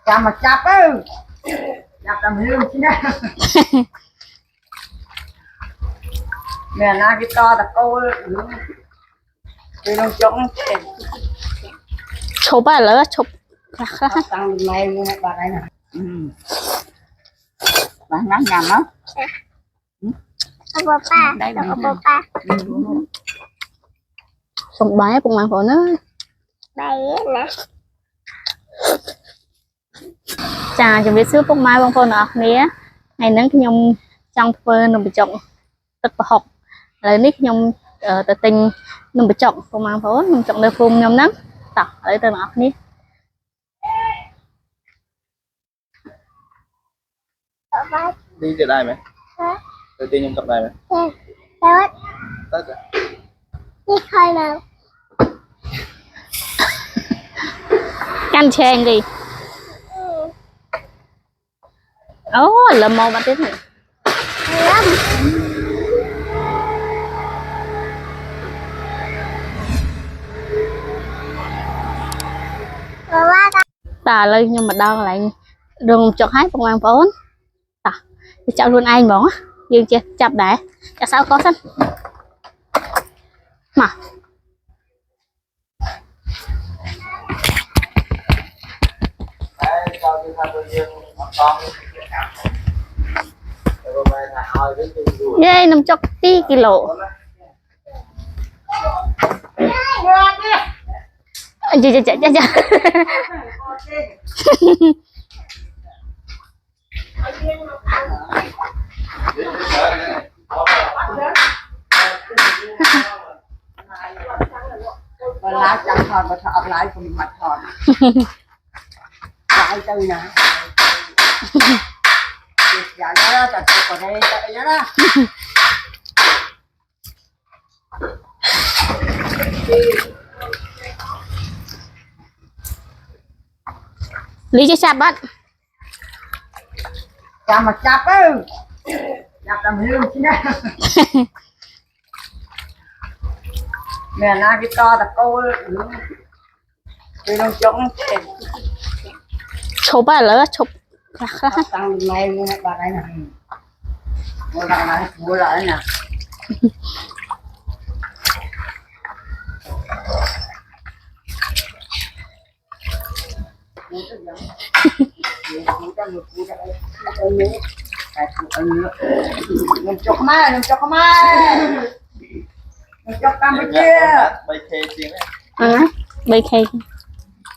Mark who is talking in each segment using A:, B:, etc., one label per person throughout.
A: chạm mà chạm ơi chạm làm lương chứ nè mẹ na cái to là cô thì nó chống
B: chụp à lỡ chụp
A: tăng này bà đây nè bà nắng nhầm á đây là
B: ส่งใบให้พวกมันพอเนอะจ้าจะไปซื้อพวกไม้บางคนเนาะนี้ไอ้นั้นขยมจังเฟิร์นนมไปจงตึกประหกเลยนี่ขยมแต่ติงนมไปจงพวกมันพอนมจงเดือดพุ่มยมนั้นตักอะไรตัวเนาะนี้
C: đi được đây mày đầu tiên nhung tập này mày tất cả
D: đi khai nào
B: กันแชงดิโอ้ละมองมาที่ไหน
D: lắm
B: tà lên nhưng mà đau lại đừng chọt hái công an phốn tà thì chọn luôn anh bỏ dương chưa chập để cho sao có xanh mà
C: đấy cho tôi tham gia con
B: ghê nằm chọt tí kilo dạ
A: bà lá chẳng thòn bà thọt lại cùng mặt thòn lại từ nè dạ đó là còn đây chạy đó
B: lý cho chạp bắt
A: chạm mà chạm ơi chạm làm lương chứ nè mẹ na cái to là cô thì nó chống
B: chụp à lỡ chụp
A: tăng này bà đây nè mua lại nè mình chọc mai mình chọc Campuchia
C: bay khê tiếng
B: à bay khay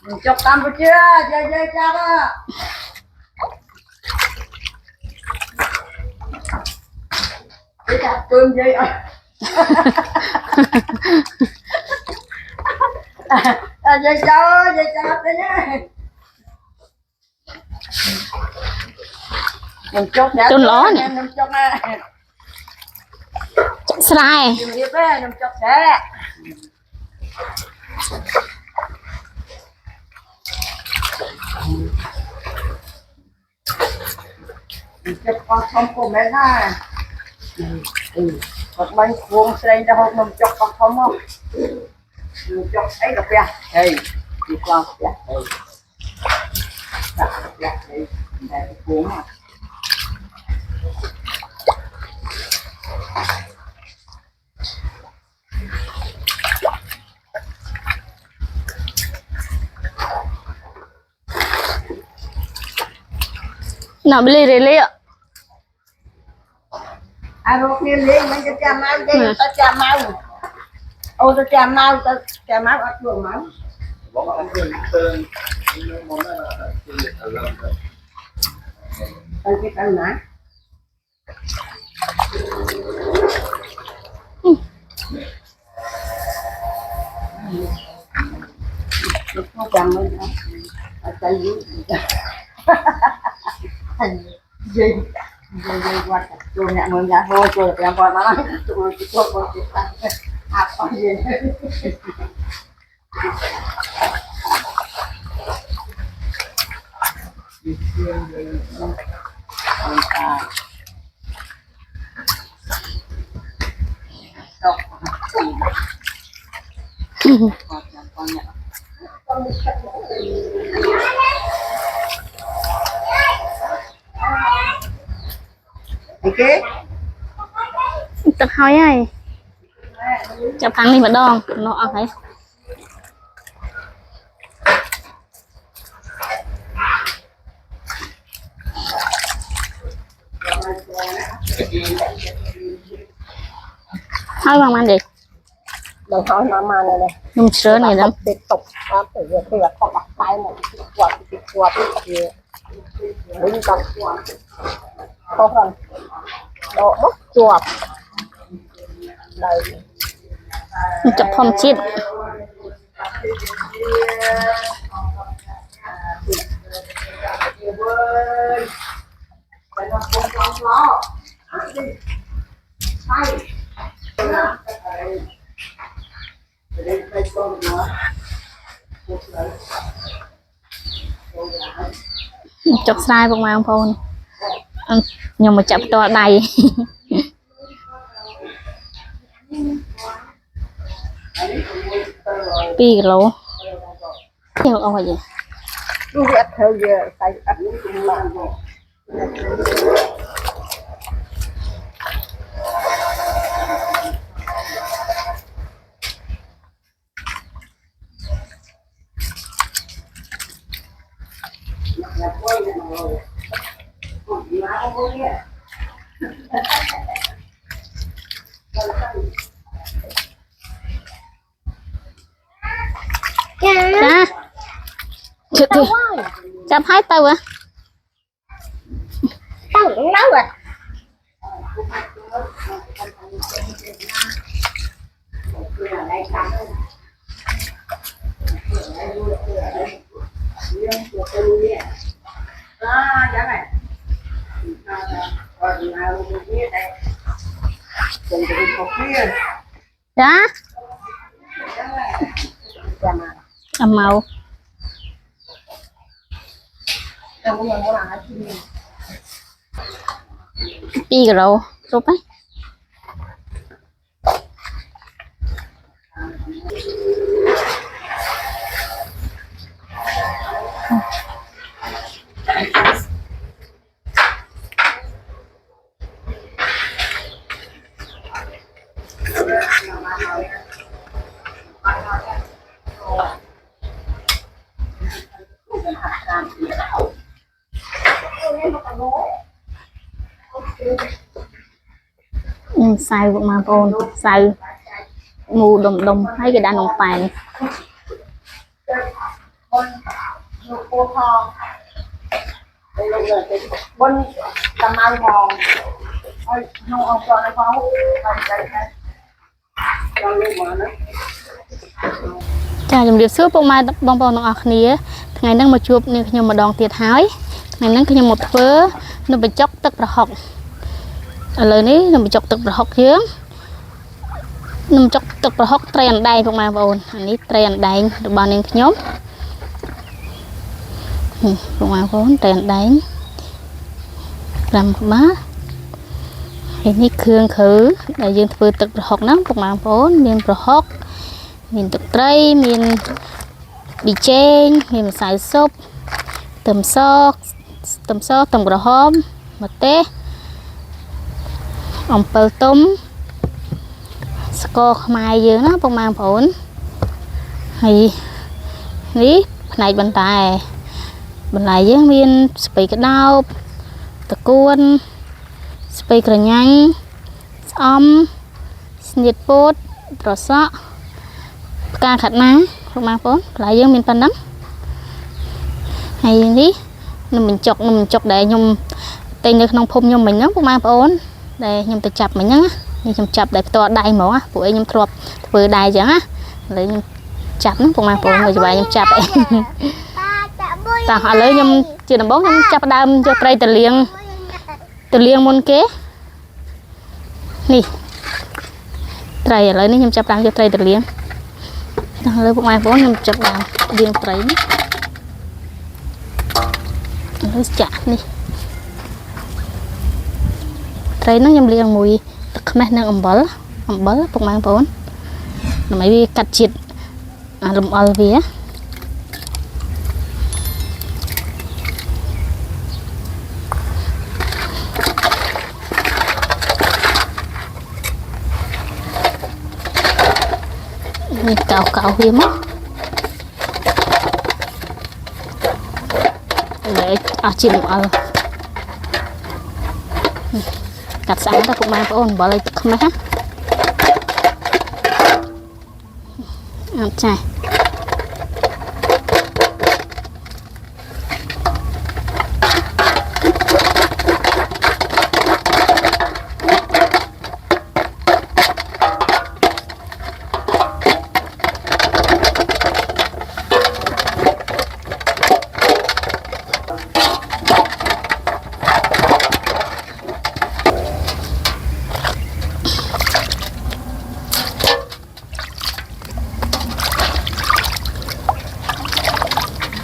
A: mình chọc Campuchia chơi cha đó cái chặt cơm dây dây cha thế nhá mình chọc nè
B: chôn ló nè
A: mình chọc nè
B: sai
A: nhiều hiệp ấy mình chọc sẽ mình chọc con không của mẹ ha một bánh cuồng xây ra hôm mình chọc con không không mình chọc ấy được kìa đây đi con kìa đây đặt đây đây cuồng à
B: nào beli rele
A: ai rốt niêm liên mấy cái cha máu đây ta cha máu ô ta cha máu ở trường máu
C: bóng ăn tiền sơn món này là tiền ở gần rồi
A: cái cân nè nó chầm lên ở tay dưới dây qua chuồng nhà mình nhà thôi chuồng nhà qua nó chuồng à con gì Thì kế
B: tập hỏi ai chập thằng này mà đòn nó thấy hỏi bằng ăn đi
A: đừng hỏi mà này này
B: nhung sữa này lắm
A: tiếp tục tự nhiên khi là không bắt tay một quạt thì đứng trong không cần độ bốc chuột đây
B: chập phong chết chọc sai bằng mang phone nhưng mà chập to đầy pi lỗ nhiều ông phải gì
A: Lu lihat dia saya ada
B: Dạ. Chụp thì chụp hai tàu à?
A: Tao cũng nấu rồi. Dạ này.
B: Dạ. Màu. Pi rồi, chụp ấy. Xài vụt mà con xài mù đùng đùng thấy cái đàn nòng phèn
A: Bên tầm ăn mòn không ông cho nó có
B: chào chào điệp xưa bông mai bông bông nong khné ngày nắng mà chụp nên nhưng mà đòn tiệt hái ngày nắng nhưng một phớ nó bị chóc tất là học lời ní nó bị chọc tập học chứ nó chọc tập học trend đây không mà bồn anh ấy trend đây được bao nhiêu nhóm không mà vốn trend đấy làm má ini khương khử đại dương vừa tập học nó không mà vốn miền học miền tập tây miền bị chen miền xài súp tầm so tầm bờ hôm mà té ông bờ tôm sco mai dừa nó bông mang phổn thì ní này bên tai bên này với miên spray cái đau tơ cuốn spray cái nhanh nhiệt bột rồi sọ ca khát nắng bông mang phổn lại với miên pan đắng hay ní mình chọc để nhung tên được nông phum nhung mình nó bông mang phổn đây nhung tự chập mình nhá nhung chập để to đai mỏ á phụ nhung thọp vừa đai chẳng á lấy nhung chập nó cũng mà phụ người bà nhung chập ta họ lấy nhung chưa làm bóng nhung chập đam cho trai từ liêng môn kế nè trai lấy nhung chập đam cho trai từ liêng lấy phụ mai vốn nhung chập đam liêng trai lấy chả đi trai nó nhầm liền mùi tắc mẹ năng ẩm bớt phục mang vốn nó mới bị cắt chít lùm ol vía cào cào hiếm á để chìm ở cắt sáng ta cũng mang ôn bỏ lại không mấy ha chai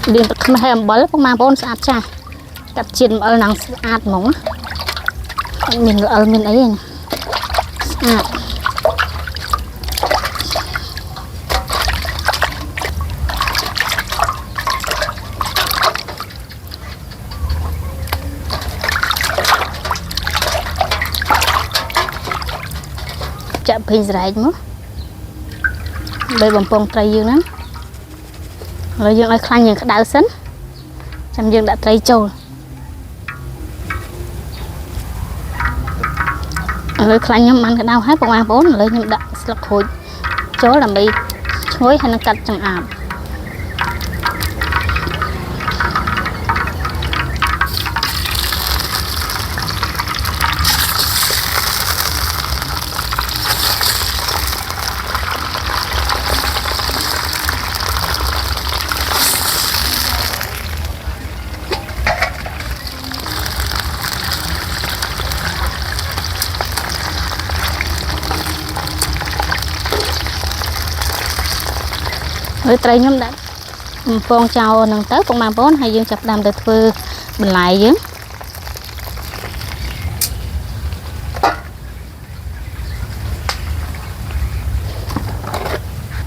B: điền tập không hay làm bớt không mang bốn sạch cha cắt chìm ở nắng sạch mỏng mình ở mình ấy sạch chạm pin dài mất đây bằng phong trai dương lắm rồi dương ai khăn những cái đào sấn chăm dương đã trai trâu rồi khăn nhóm ăn cái đau hết bằng ai bốn rồi nhưng đã sạc hồi chỗ là bị chối hay nó cắt chẳng ảm với trai nhóm đã phong trào nâng tới cũng mang bốn hay dương chập đam được vừa mình lại chứ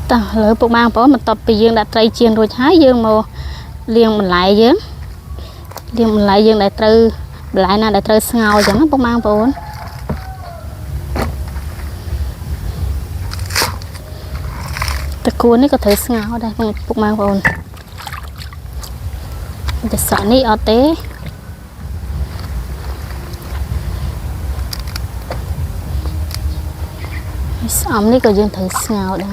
B: ta lỡ cũng mang bốn mình tập bị dương đã trai chiên rồi hái dương màu liền mình lại chứ liền mình lại dương đại tư lại là đại tư ngầu chẳng nó cũng mang bốnตะกูนี่ก็ถือสงาได้พวกมาบนจะสอนนี่เอาเต้สอมนี่ก็ยังถือสงาได้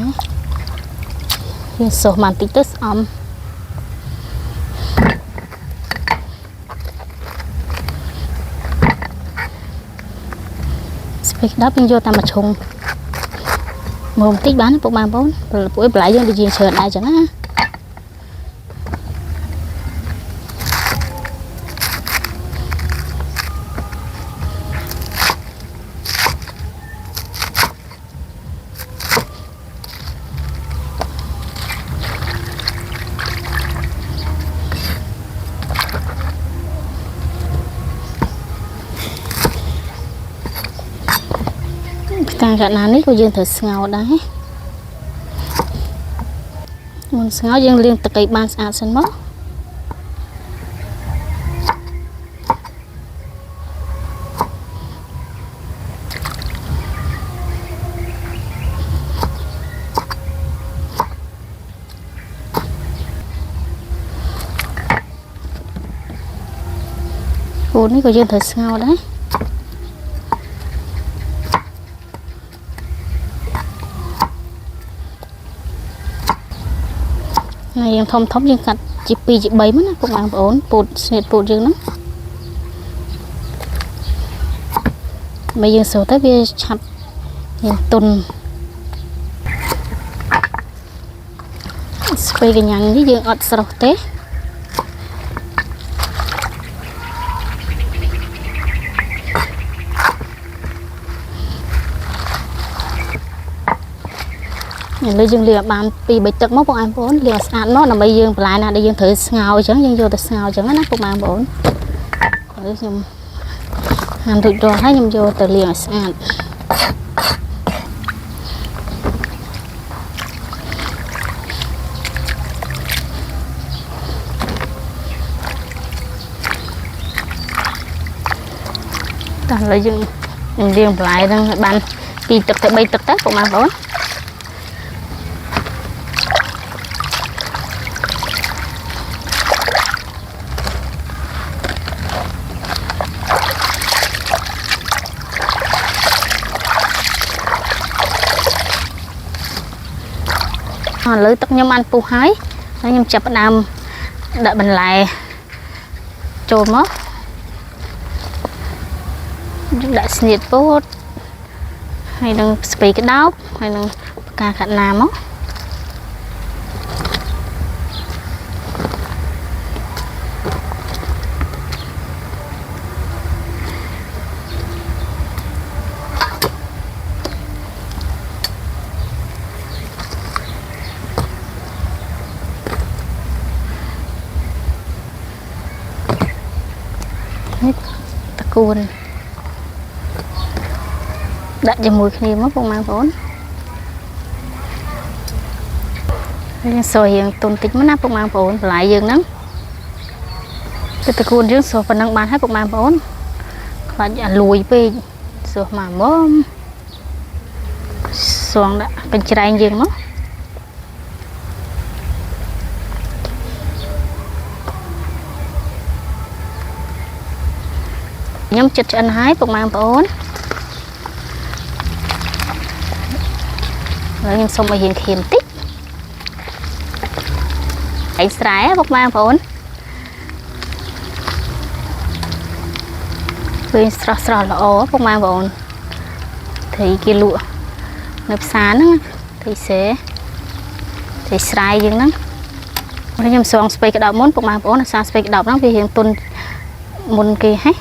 B: ยังโซมันติดตัวสอมสเปกดับยังโยตามมาชงmột tí bán bộ mang bốn rồi buổi lại dân đi chờ lại chẳng á càng cả nào nít của dương thử ngầu đấy mình ngáo dương liên tục cây ban sạch sân mất cô nít của dương thử ngầu đấy nàyยังthông thống dương cạch chỉ pi chỉ bảy mất cũng làm ổn bột sệt bột dương lắm bây giờ số tới bây chặt nhìn tuần bây cái nhang với dương ọt sầu té lấy dương liệt bàn pi bảy tấc mốc của anh bốn liệt ăn nó là bây dương lại là đây dương thử ngào chẳng dương vô từ ngào chẳng nó cũng mang bốn lấy dương làm được rồi thấy dương vô từ liệt ăn toàn lấy dương riêng lại đang bàn pi tấc tới bảy tấc tết của mang bốn lưới tóc nhóm ăn pu hái nhóm chập nam đợi bình lại trôi mất đã nhiệt tốt hay đừng spray cái đáo hay đừng ca khăn nam á ta cuốn đặt cho mùi khi mất không mang vốn soi hiện tôn tính mất nắp không mang vốn lại dừng nắng ta cuốn trước soi phần năng bán hết không mang vốn và lùi về soi mà mớm xoang đã bên trái dừng mất nhóm chật ăn hái phục mang vốn rồi nhưng xong mà hiện hiểm tích hãy sải phục mang vốn rồi sờ là ố phục mang vốn thì kia lụa ngập sáng thì sẽ thì sải dừng đó rồi nhưng xong spray cái đầu muốn phục mang vốn là sao spray cái đầu nó vì hiện tuần môn kia hết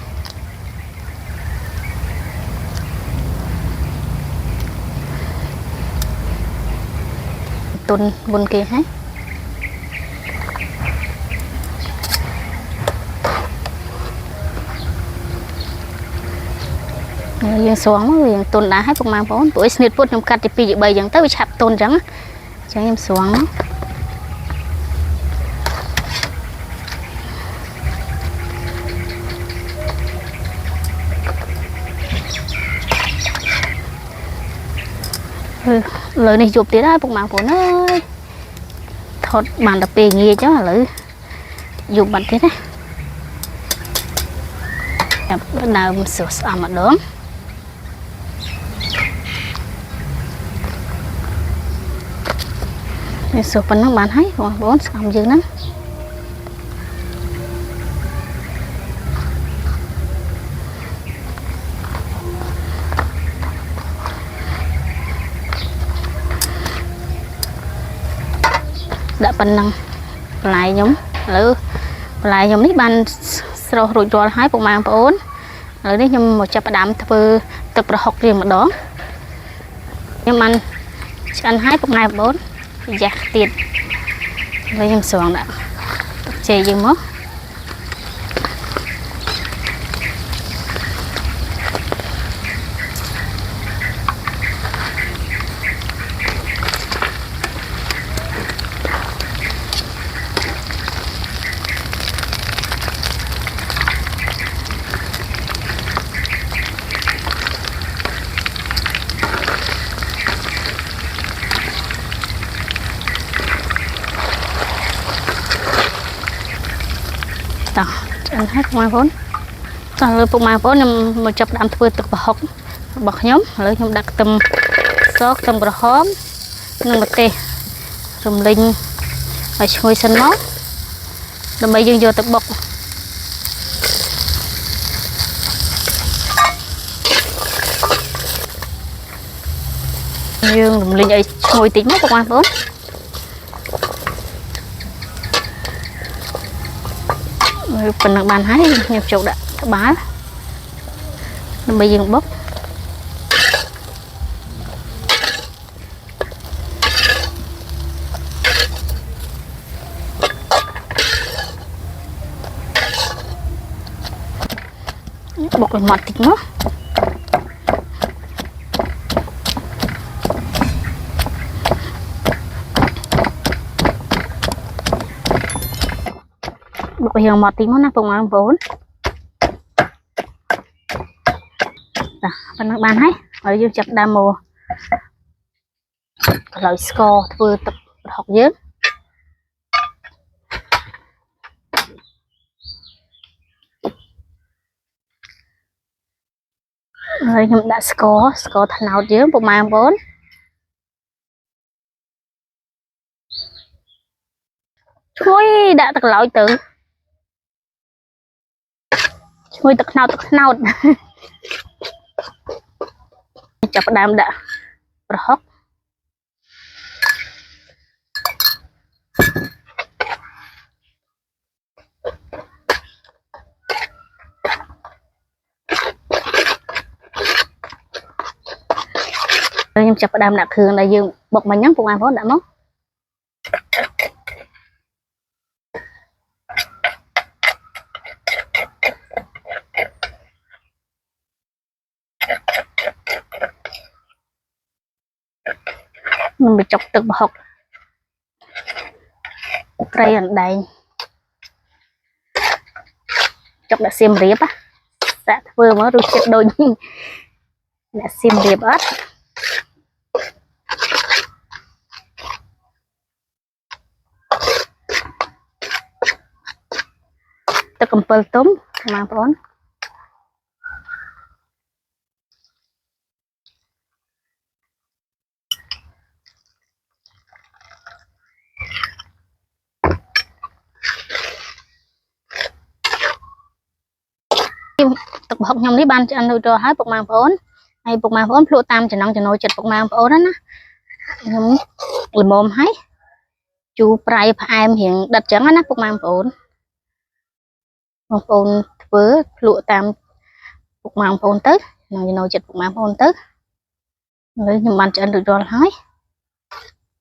B: tuần buồn kia hết dương xuống rồi tuần đã hết phục mang vốn tuổi sinh nhật trong cắt thì bị bày dẫn tới bị chặt tuần trắng chẳng em xuống lời này chụp tí đó phục mạng của nó thọt bàn đập bề nghe chứ là lời dùng bàn thế đấy nào sửa sao mà đớm sửa phần nó bán hết còn bốn xong dư lắm đã phần năng lại nhóm lỡ lại nhóm nít ban rồi rồi hái bộ mang bốn lỡ đấy nhưng một chập đám tập học riêng mà đó nhưng ăn hái bộ ngày bốn giặc tiền với em xoàng đã chè dừng mất đó ăn hết ngoài vốn còn lời phục mang vốn em một chập đám thưa tập học bậc nhóm lời nhóm đặt tầm sót tầm bờ hóm nâng một tê rùm linh và ngồi sân móc rồi mấy dương vô tập bọc dương rùm linh ấy ngồi tính móc ngoài vốn phần năng bàn hái nhập chậu đã bá nó bây giờ bốc bọc lên mặt thịt nó bọc hiện mặt thịt nó nằm phòng ăn vốn phần năng bàn hái ở dương chặt đa mùa loại score vừa tập học dớt rồi nhưng đã score thành nào dớt bộ mang vốn đã tật lỗi tự chui tật nào chọc đam đã hot nhưng chọc đam đã thường là dương bột mà nhắn cùng ăn phốt đã mốt mình bị chọc tự bọc cây ở đây chọc đã xiêm riệp á đã vừa mới được chết đôi đã xiêm riệp ớt tự cầm pơ túm mang phốn tục học nhom ní ban cho anh nuôi cho hái bột màng phốn hay bột màng phốn lụa tam cho nông cho nồi chật bột màng phốn đó nè nhom làm mồm hái chú prai em hiện đặt trắng á bột màng phốn với lụa tam bột màng phốn tới nông cho nồi chật bột màng phốn tới với nhom ban cho anh nuôi cho hái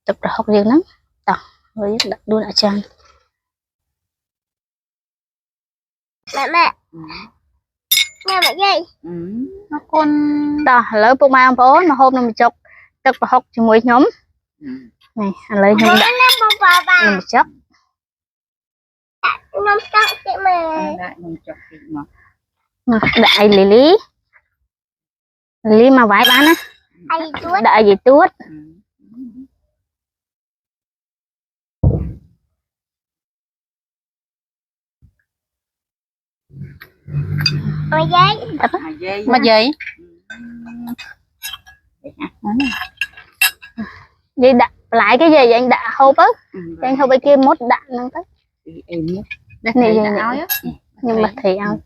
B: tục học riêng lắm tao với đặt đuôi lại chân
D: mẹ nghe mẹ gì
B: nó con đó lấy bột màng phốn mà hôm nay mình chọc tục học cho mỗi nhóm này anh lấy nhom đã nhom chọc
D: nó chắc chị mẹ
B: đại lý lý mà vải bán á
D: ai tuốt
B: đại gì tuốt
D: mẹ giấy
A: mà vậy
B: vậy đặt lại cái gì vậy anh đã hộp á anh hộp bên kia mốt đạn nó tới
A: đây
B: này
A: này
B: này
A: áo á
B: nhưng mà thì ao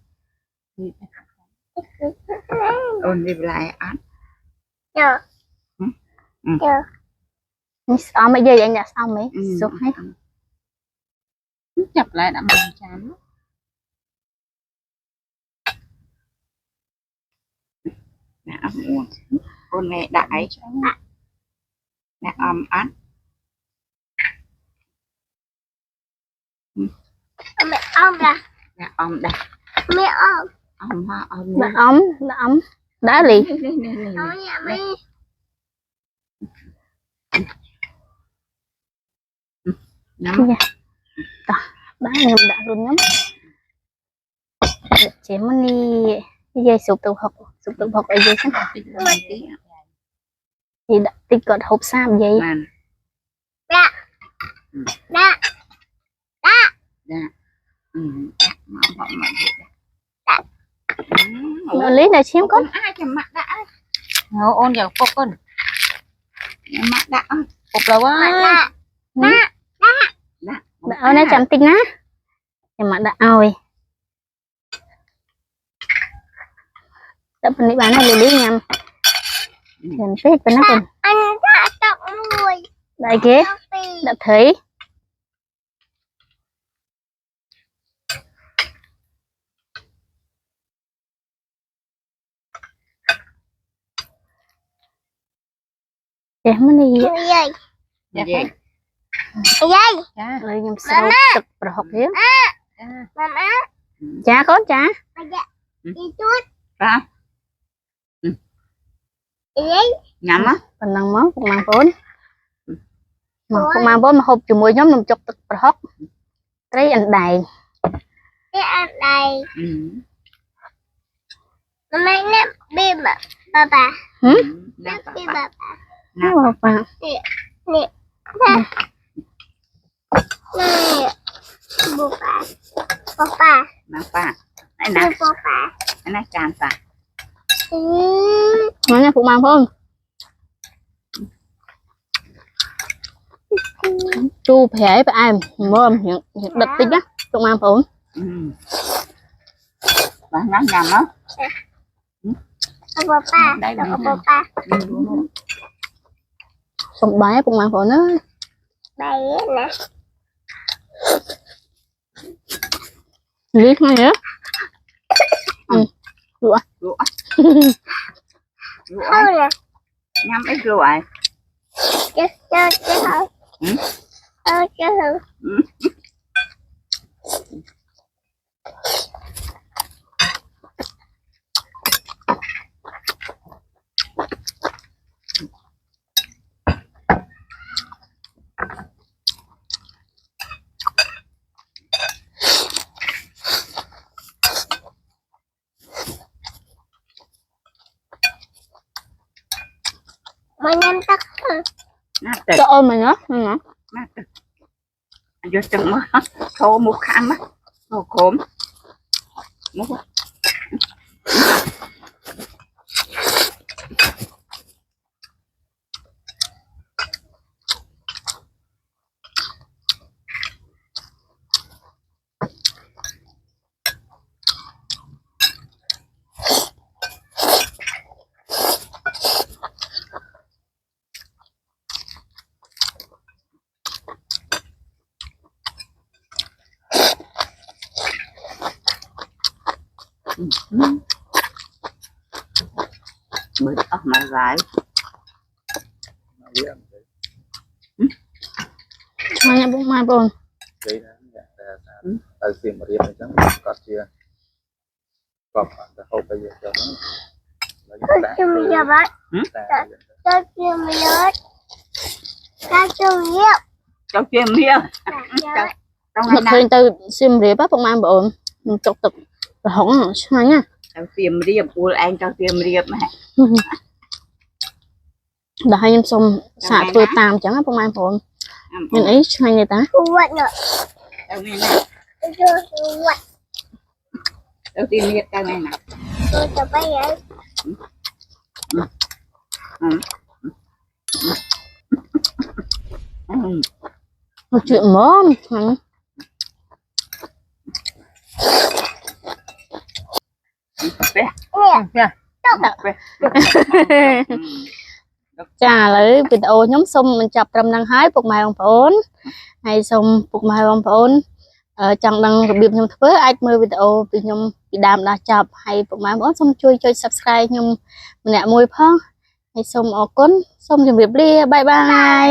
A: ôn đi lại ăn
D: chờ chờ
B: sao mấy giờ anh đã xong mấy số hết
A: chập lại đã mềm chán đã muộn con mẹ đại mẹ ăn
D: mẹ ông ra
A: mẹ đây
D: mẹ ông
B: đã ấm đã lì
D: ông nhà mẹ
B: đã nhầm đã luôn nhắm chế money cái dây sụp tự học ở dây sáng thì đã tích cận hộp sam dây
D: đã đã
B: nó lý này chiếm con
A: ai chả mặt đã ngồi ôn vào cốc con mặt đã cốc là quá
B: đã ở đây chậm tinh á nhưng mà đã ơi đã bên đi bán này lý nhầm nhìn phết bên nó bên
D: anh đã trọng người
B: đại kia đã thấy em mới đi
D: gì
B: rồi nhầm sau tập học hiếu
D: mama
B: cha con cha
D: đi chút
A: ra
D: giấy
A: nhắm á
B: phần năng máu cũng mang vốn mà cũng mang vốn mà hộp chùm mùi nhóm nằm chọc tập học thấy anh đầy
D: cái ăn này mày ném bìm à bà ném bìm bà
B: nó vào
D: nè nè bố bà
A: này nè
D: bố bà
A: này càn ta
B: nó nha phụ mang vốn chu phải ai mua những đặc tính á trong ăn phở
E: bà ngắm nhầm á
D: Papa, Papa,
B: xong bái trong ăn phở nữa
D: bay nè.
B: liếc ngay á
E: rủa
D: Thôi nè,
E: nhắm ít rồi
D: chứ thôi. Thôi chứ thôi. Mà nhanh tắt thôi.
E: nát tịch
B: cho ôm mày nhá hả
E: nát tịch vô chừng mà thô một khăn á thô khổm một mới ốc mà gái
B: mày nhá bụng mai bồn
C: vậy đó tại tìm một điểm chẳng có chưa còn là hậu bây giờ cho nó
D: Cho mình giờ bác. Cho mình nhớ. Cho mình nhớ.
E: cho chuyện miêu trong
B: một thời từ xiêm rìa bắp bụng mai bồn chọc tục rồi hỏng sao nhá
E: trong tiệm riêng của anh cho tiệm riêng mà
B: đã hay em xong xả vừa tàm chẳng á bụng mai bồn mình ấy hay người ta
D: Quật nữa.
E: trong này nè
D: Quật.
E: trong tiệm riêng trong này nè
D: Tôi cho bây giờ.
B: một chuyện mớm
D: Nè.
B: chà lấy video nhóm xong mình chập trầm năng hái phục mày ông phốn hay xong phục mày ông phốn chẳng đăngរបៀបខ្ញុំធ្វើអាចមើលវីដេអូពីខ្ញុំពីដើមដល់ចប់ហើយពុកម៉ែបងប្អូនសូមជួយចុច Subscribe ខ្ញុំម្នាក់មួយផងហើយសូមអរគុណសូមជម្រាបលាបាយបាយ